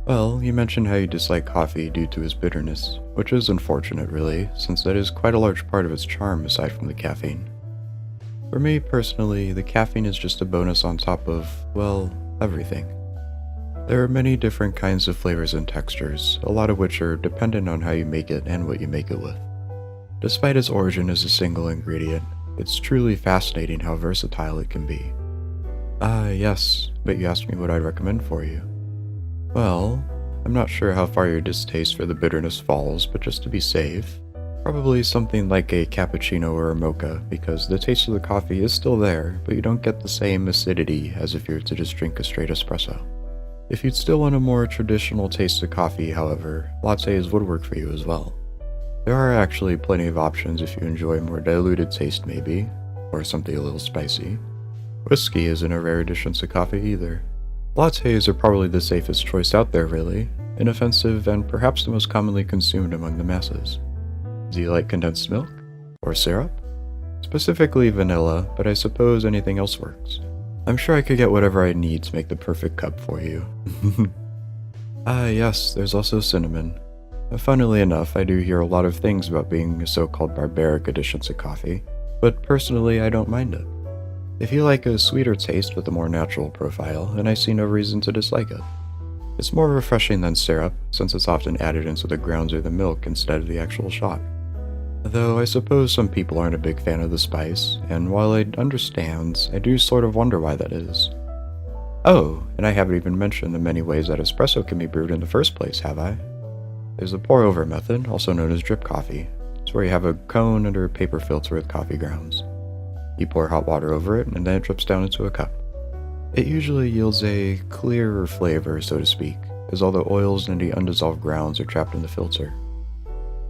Well, you mentioned how you dislike coffee due to its bitterness, which is unfortunate really, since that is quite a large part of its charm aside from the caffeine. For me personally, the caffeine is just a bonus on top of, well, everything. There are many different kinds of flavors and textures, a lot of which are dependent on how you make it and what you make it with. Despite its origin as a single ingredient, it's truly fascinating how versatile it can be. Ah, yes, but you asked me what I'd recommend for you. Well, I'm not sure how far your distaste for the bitterness falls, but just to be safe, probably something like a cappuccino or a mocha, because the taste of the coffee is still there, but you don't get the same acidity as if you were to just drink a straight espresso. If you'd still want a more traditional taste of coffee, however, lattes would work for you as well. There are actually plenty of options if you enjoy a more diluted taste maybe, or something a little spicy. Whiskey isn't a rare addition to coffee either. Lattes are probably the safest choice out there really, inoffensive and perhaps the most commonly consumed among the masses. Do you like condensed milk? Or syrup? Specifically vanilla, but I suppose anything else works. I'm sure I could get whatever I need to make the perfect cup for you. Ah yes, there's also cinnamon. Funnily enough, I do hear a lot of things about being a so-called barbaric addition to coffee, but personally I don't mind it. If you like a sweeter taste with a more natural profile, then I see no reason to dislike it. It's more refreshing than syrup, since it's often added into the grounds or the milk instead of the actual shot. Though I suppose some people aren't a big fan of the spice, and while I understand, I do sort of wonder why that is. Oh, and I haven't even mentioned the many ways that espresso can be brewed in the first place, have I? There's the pour-over method, also known as drip coffee. It's where you have a cone under a paper filter with coffee grounds. You pour hot water over it, and then it drips down into a cup. It usually yields a clearer flavor, so to speak, as all the oils and the undissolved grounds are trapped in the filter.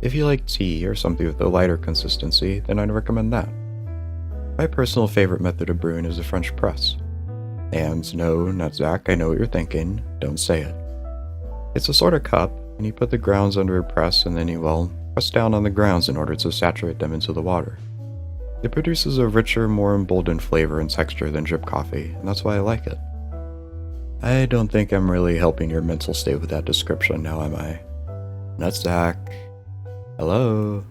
If you like tea or something with a lighter consistency, then I'd recommend that. My personal favorite method of brewing is the French press. And no, Netzach, I know what you're thinking, don't say it. It's a sort of cup, and you put the grounds under a press and then you, well, press down on the grounds in order to saturate them into the water. It produces a richer, more emboldened flavor and texture than drip coffee, and that's why I like it. I don't think I'm really helping your mental state with that description now, am I? Netzach. Hello?